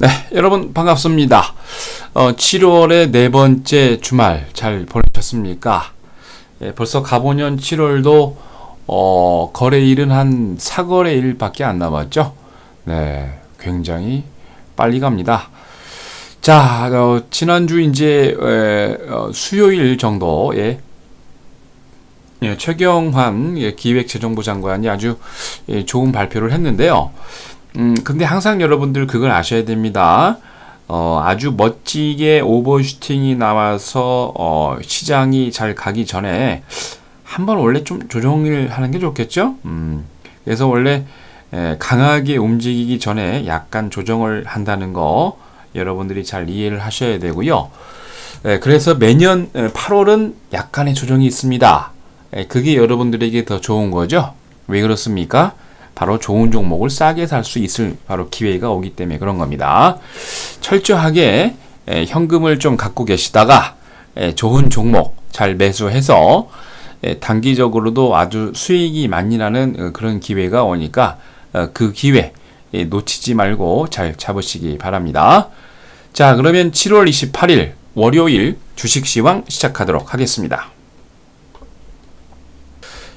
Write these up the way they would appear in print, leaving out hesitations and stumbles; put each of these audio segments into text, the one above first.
네, 여러분 반갑습니다. 7월의 네 번째 주말 잘 보내셨습니까? 벌써 가보년 7월도 거래일은 한 4거래일밖에 안 남았죠? 네, 굉장히 빨리 갑니다. 자, 지난주 이제 수요일 정도에 최경환 기획재정부 장관이 아주 좋은 발표를 했는데요. 근데 항상 여러분들 그걸 아셔야 됩니다. 아주 멋지게 오버슈팅이 나와서 시장이 잘 가기 전에 한번 원래 좀 조정을 하는 게 좋겠죠? 그래서 원래 강하게 움직이기 전에 약간 조정을 한다는 거 여러분들이 잘 이해를 하셔야 되고요. 그래서 매년 8월은 약간의 조정이 있습니다. 그게 여러분들에게 더 좋은 거죠? 왜 그렇습니까? 바로 좋은 종목을 싸게 살 수 있을 바로 기회가 오기 때문에 그런 겁니다. 철저하게 현금을 좀 갖고 계시다가 좋은 종목 잘 매수해서 단기적으로도 아주 수익이 많이 나는 그런 기회가 오니까 그 기회 놓치지 말고 잘 잡으시기 바랍니다. 자, 그러면 7월 28일 월요일 주식시황 시작하도록 하겠습니다.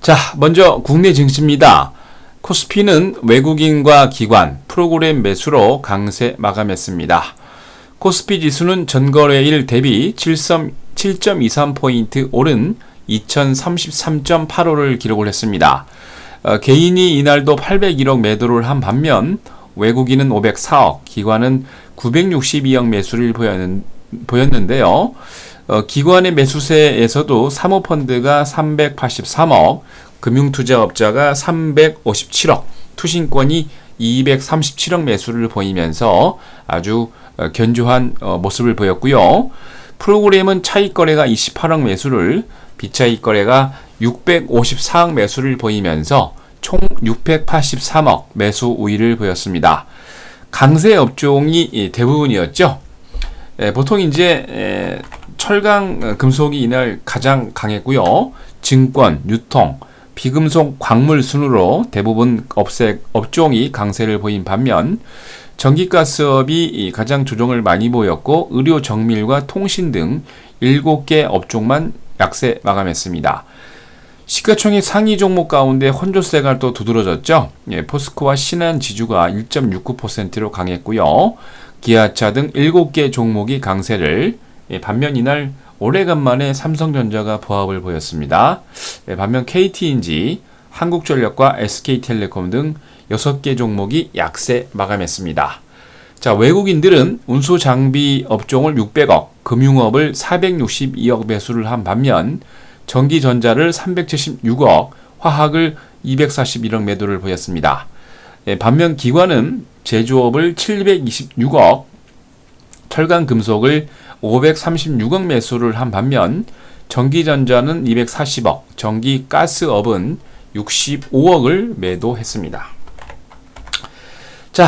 자, 먼저 국내 증시입니다. 코스피는 외국인과 기관, 프로그램 매수로 강세 마감했습니다. 코스피 지수는 전거래일 대비 7.23포인트 오른 2033.85를 기록을 했습니다. 개인이 이날도 801억 매도를 한 반면 외국인은 504억, 기관은 962억 매수를 보였는데요. 기관의 매수세에서도 사모펀드가 383억, 금융투자업자가 357억, 투신권이 237억 매수를 보이면서 아주 견조한 모습을 보였고요. 프로그램은 차익거래가 28억 매수를, 비차익거래가 654억 매수를 보이면서 총 683억 매수 우위를 보였습니다. 강세 업종이 대부분이었죠. 보통 이제 철강, 금속이 이날 가장 강했고요. 증권, 유통, 비금속, 광물 순으로 대부분 업종이 강세를 보인 반면 전기가스업이 가장 조정을 많이 보였고 의료, 정밀과 통신 등 7개 업종만 약세 마감했습니다. 시가총액 상위 종목 가운데 혼조세가 또 두드러졌죠. 포스코와 신한지주가 1.69%로 강했고요. 기아차 등 7개 종목이 강세를, 반면 이날 오래간만에 삼성전자가 보합을 보였습니다. 반면 KT인지, 한국전력과 SK텔레콤 등 6개 종목이 약세 마감했습니다. 자, 외국인들은 운수장비 업종을 600억, 금융업을 462억 매수를 한 반면 전기전자를 376억, 화학을 241억 매도를 보였습니다. 반면 기관은 제조업을 726억, 철강금속을 536억 매수를 한 반면 전기전자는 240억, 전기가스업은 65억을 매도했습니다. 자,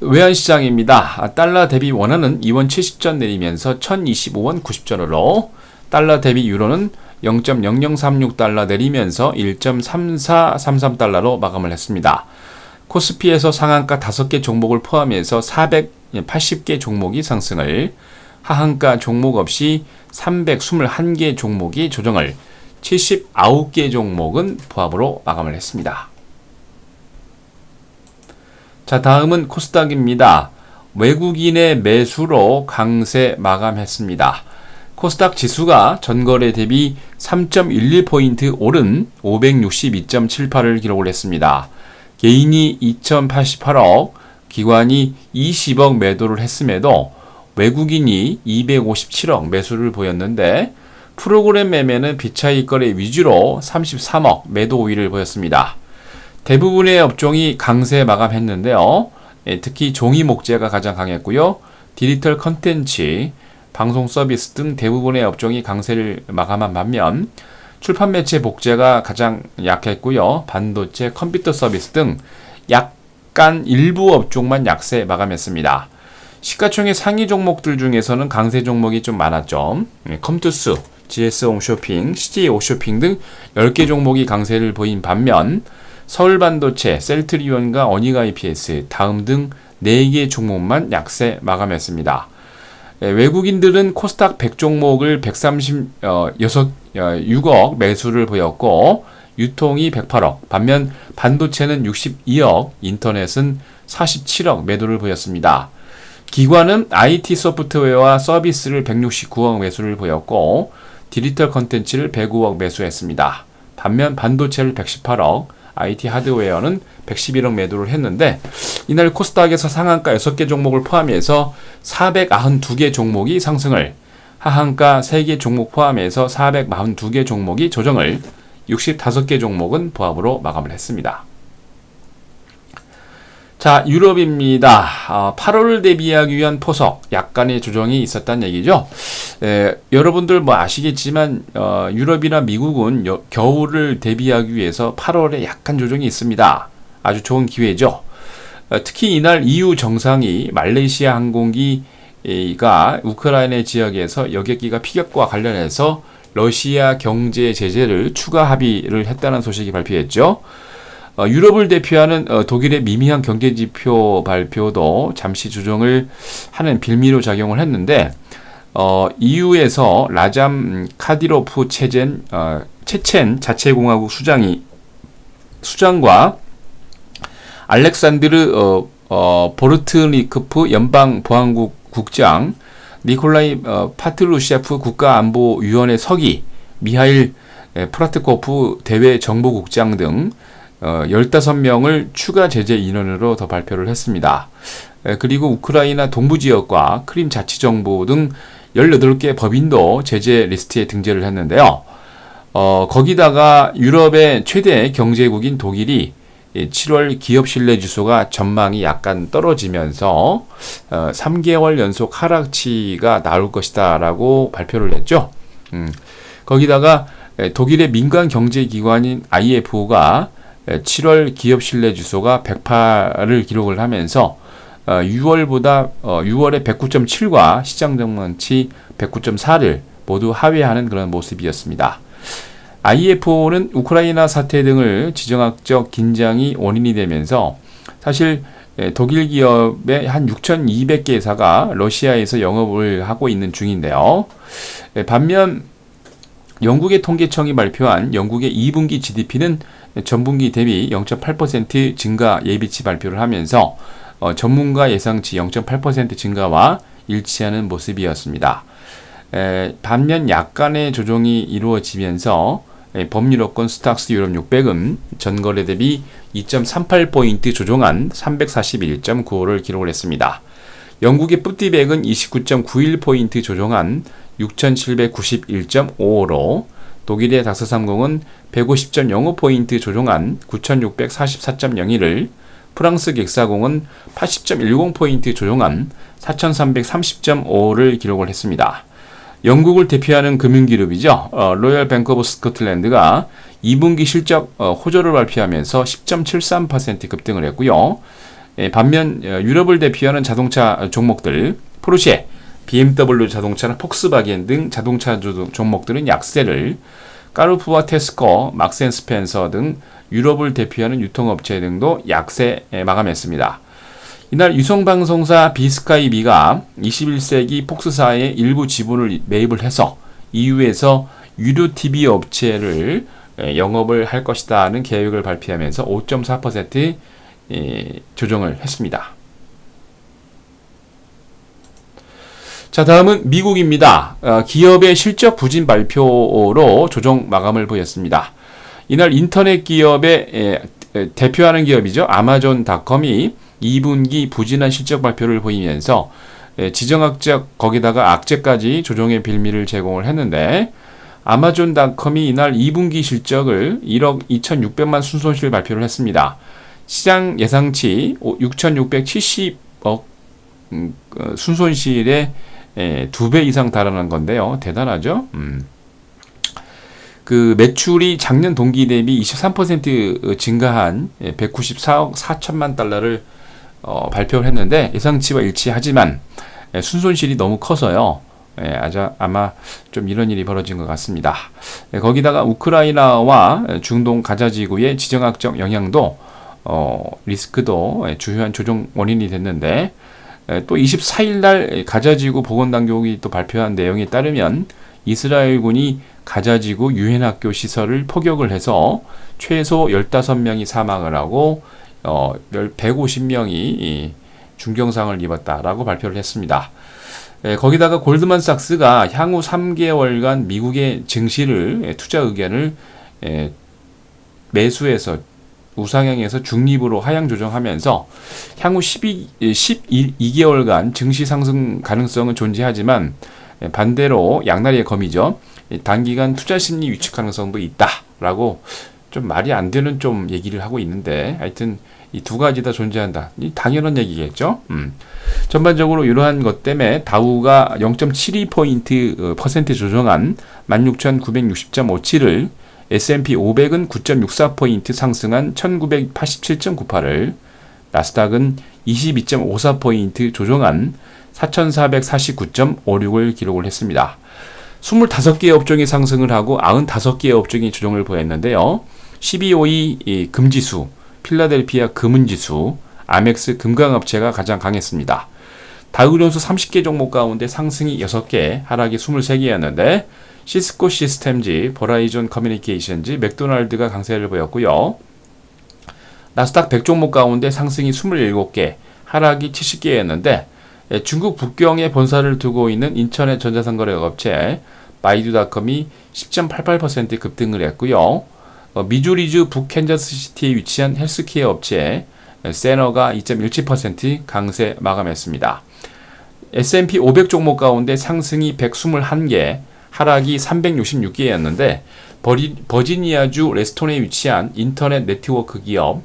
외환시장입니다. 달러 대비 원화는 2원 70전 내리면서 1025원 90전으로, 달러 대비 유로는 0.0036달러 내리면서 1.3433달러로 마감을 했습니다. 코스피에서 상한가 5개 종목을 포함해서 480개 종목이 상승을, 하한가 종목 없이 321개 종목이 조정을, 79개 종목은 보합으로 마감을 했습니다. 자, 다음은 코스닥입니다. 외국인의 매수로 강세 마감했습니다. 코스닥 지수가 전거래 대비 3.11포인트 오른 562.78을 기록을 했습니다. 개인이 2088억, 기관이 20억 매도를 했음에도 외국인이 257억 매수를 보였는데 프로그램 매매는 비차익거래 위주로 33억 매도 우위를 보였습니다. 대부분의 업종이 강세 마감했는데요. 특히 종이 목재가 가장 강했고요. 디지털 컨텐츠, 방송 서비스 등 대부분의 업종이 강세를 마감한 반면 출판 매체 복제가 가장 약했고요. 반도체, 컴퓨터 서비스 등 약간 일부 업종만 약세 마감했습니다. 시가총액 상위 종목들 중에서는 강세 종목이 좀 많았죠. 컴투스, GS홈쇼핑, CJ홈쇼핑 등 10개 종목이 강세를 보인 반면 서울반도체, 셀트리온과 어니가 EPS, 다음 등 4개 종목만 약세 마감했습니다. 외국인들은 코스닥 100종목을 136억 매수를 보였고 유통이 108억, 반면 반도체는 62억, 인터넷은 47억 매도를 보였습니다. 기관은 IT 소프트웨어와 서비스를 169억 매수를 보였고 디지털 컨텐츠를 105억 매수했습니다. 반면 반도체를 118억, IT 하드웨어는 111억 매도를 했는데 이날 코스닥에서 상한가 6개 종목을 포함해서 492개 종목이 상승을, 하한가 3개 종목 포함해서 442개 종목이 조정을, 65개 종목은 보합으로 마감을 했습니다. 자, 유럽입니다. 8월을 대비하기 위한 포석, 약간의 조정이 있었다는 얘기죠. 여러분들 뭐 아시겠지만 유럽이나 미국은 겨울을 대비하기 위해서 8월에 약간 조정이 있습니다. 아주 좋은 기회죠. 특히 이날 EU 정상이 말레이시아 항공기가 우크라이나 지역에서 여객기가 피격과 관련해서 러시아 경제 제재를 추가 합의를 했다는 소식이 발표했죠. 유럽을 대표하는 독일의 미미한 경제지표 발표도 잠시 조정을 하는 빌미로 작용을 했는데 EU에서 라잠 카디로프 체첸 자치공화국 수장과 알렉산드르 보르트니크프 연방보안국 국장, 니콜라이 파트루셰프 국가안보위원회 서기, 미하일 프라트코프 대외정보국장 등 15명을 추가 제재 인원으로 더 발표를 했습니다. 그리고 우크라이나 동부지역과 크림 자치정부 등 18개 법인도 제재 리스트에 등재를 했는데요. 거기다가 유럽의 최대 경제국인 독일이 7월 기업 신뢰 지수가 전망이 약간 떨어지면서 3개월 연속 하락치가 나올 것이다 라고 발표를 했죠. 거기다가 독일의 민간 경제기관인 IFO가 7월 기업 신뢰 지수가 108을 기록을 하면서 6월의 109.7과 시장 전망치 109.4를 모두 하회하는 그런 모습이었습니다. IFO는 우크라이나 사태 등을 지정학적 긴장이 원인이 되면서 사실 독일 기업의 한 6,200개사가 러시아에서 영업을 하고 있는 중인데요. 반면 영국의 통계청이 발표한 영국의 2분기 GDP는 전분기 대비 0.8% 증가 예비치 발표를 하면서 전문가 예상치 0.8% 증가와 일치하는 모습이었습니다. 반면 약간의 조정이 이루어지면서 범유럽권 스탁스 유럽 600은 전거래 대비 2.38포인트 조정한 341.95를 기록을 했습니다. 영국의 푸티백은 29.91포인트 조정한 6,791.55로, 독일의 닥스30은 150.05포인트 조정한 9,644.01을, 프랑스 객사공은 80.10포인트 조정한 4,330.5를 기록을 했습니다. 영국을 대표하는 금융기업이죠. 로열 뱅크 오브 스코틀랜드가 2분기 실적 호조를 발표하면서 10.73% 급등을 했고요. 반면 유럽을 대표하는 자동차 종목들, 포르쉐, BMW 자동차나 폭스바겐 등 자동차 종목들은 약세를, 까르푸와 테스코, 막센스펜서 등 유럽을 대표하는 유통업체 등도 약세 마감했습니다. 이날 유성방송사 비스카이비가 21세기 폭스사의 일부 지분을 매입을 해서 EU에서 유료 TV 업체를 영업을 할 것이다는 계획을 발표하면서 5.4% 조정을 했습니다. 자, 다음은 미국입니다. 기업의 실적 부진 발표로 조정 마감을 보였습니다. 이날 인터넷 기업의 대표하는 기업이죠. 아마존닷컴이 2분기 부진한 실적 발표를 보이면서 지정학적 거기다가 악재까지 조정의 빌미를 제공을 했는데, 아마존닷컴이 이날 2분기 실적을 1억 2,600만 순손실 발표를 했습니다. 시장 예상치 6,670억 순손실의 2배 이상 달하는 건데요. 대단하죠? 그 매출이 작년 동기 대비 23% 증가한 194억 4천만 달러를 발표를 했는데 예상치와 일치하지만 순손실이 너무 커서요. 아마 좀 이런 일이 벌어진 것 같습니다. 거기다가 우크라이나와 중동 가자 지구의 지정학적 영향도 리스크도 주요한 조정 원인이 됐는데, 또 24일 날 가자지구 보건당국이 또 발표한 내용에 따르면 이스라엘군이 가자지구 유엔학교 시설을 포격을 해서 최소 15명이 사망을 하고 150명이 중경상을 입었다라고 발표를 했습니다. 거기다가 골드만삭스가 향후 3개월간 미국의 증시를 투자 의견을 매수해서 우상향에서 중립으로 하향 조정하면서 향후 12개월간 증시 상승 가능성은 존재하지만 반대로 양날의 검이죠. 단기간 투자 심리 위축 가능성도 있다라고 좀 말이 안 되는 좀 얘기를 하고 있는데, 하여튼 이 두 가지 다 존재한다. 이 당연한 얘기겠죠. 전반적으로 이러한 것 때문에 다우가 0.72% 조정한 16,960.57을, S&P 500은 9.64% 상승한 1987.98을, 나스닥은 22.54% 조정한 4449.56을 기록을 했습니다. 25개의 업종이 상승을 하고 95개의 업종이 조정을 보였는데요. 12호의 금지수, 필라델피아 금은지수, 아멕스 금강업체가 가장 강했습니다. 다우존스 30개 종목 가운데 상승이 6개, 하락이 23개였는데 시스코 시스템즈, 버라이존 커뮤니케이션즈, 맥도날드가 강세를 보였고요. 나스닥 100종목 가운데 상승이 27개, 하락이 70개였는데 중국 북경에 본사를 두고 있는 인터넷 전자상거래업체 바이두닷컴이 10.88% 급등을 했고요. 미주리주 북캔자스시티에 위치한 헬스케어 업체 세너가 2.17% 강세 마감했습니다. S&P 500 종목 가운데 상승이 121개, 하락이 366개였는데 버지니아주 레스톤에 위치한 인터넷 네트워크 기업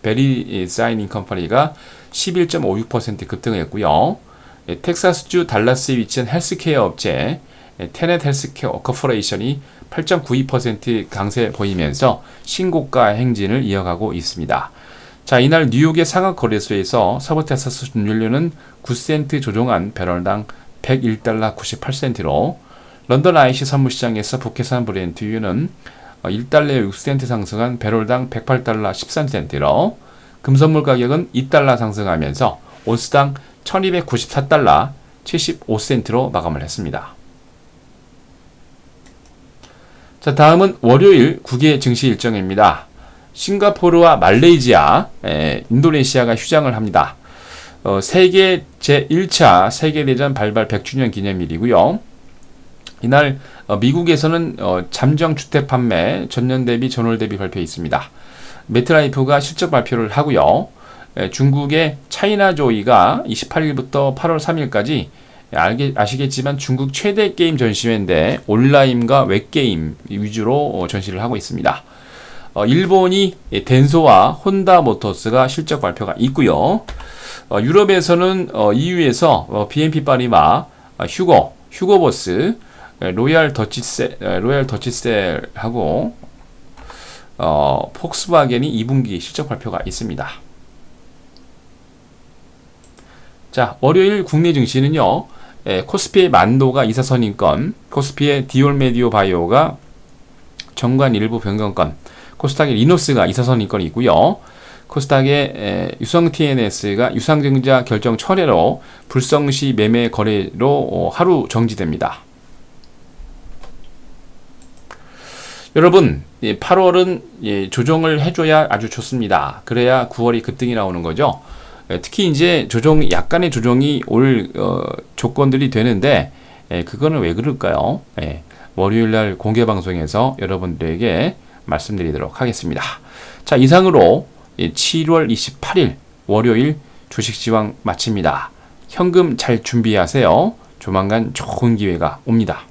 베리사이닝 컴퍼니가 11.56% 급등했고요. 텍사스주 달라스에 위치한 헬스케어 업체 테넷 헬스케어 코퍼레이션이 8.92% 강세 보이면서 신고가 행진을 이어가고 있습니다. 자, 이날 뉴욕의 상하거래소에서 서부텍사스 준유류는 9센트 조정한 배럴당 101달러 98센트로, 런던 IC 선물시장에서 북해산 브렌트유는 1달러 6센트 상승한 배럴당 108달러 13센트로, 금선물 가격은 2달러 상승하면서 온스당 1294달러 75센트로 마감을 했습니다. 자, 다음은 월요일 9개 증시 일정입니다. 싱가포르와 말레이시아, 인도네시아가 휴장을 합니다. 세계 제1차 세계대전 발발 100주년 기념일이고요. 이날 미국에서는 잠정 주택 판매 전년 대비 전월 대비 발표에 있습니다. 메트라이프가 실적 발표를 하고요. 중국의 차이나조이가 28일부터 8월 3일까지 아시겠지만 중국 최대 게임 전시회인데 온라인과 웹게임 위주로 전시를 하고 있습니다. 일본이 덴소와 혼다 모터스가 실적 발표가 있고요. 유럽에서는 EU에서 BNP 파리마, 휴고버스, 로얄 더치셀하고 폭스바겐이 2분기 실적 발표가 있습니다. 자, 월요일 국내 증시는요. 코스피의 만도가 이사선임권, 코스피의 디올메디오 바이오가 정관 일부 변경권, 코스닥의 리노스가 이사선임권이 있고요. 코스닥의 유성 TNS가 유상증자 결정 철회로 불성시 매매 거래로 하루 정지됩니다. 여러분, 8월은 조정을 해줘야 아주 좋습니다. 그래야 9월이 급등이 나오는 거죠. 특히 이제 약간의 조정이 올 조건들이 되는데, 그거는 왜 그럴까요? 월요일날 공개방송에서 여러분들에게 말씀드리도록 하겠습니다. 자, 이상으로 7월 28일 월요일 주식시황 마칩니다. 현금 잘 준비하세요. 조만간 좋은 기회가 옵니다.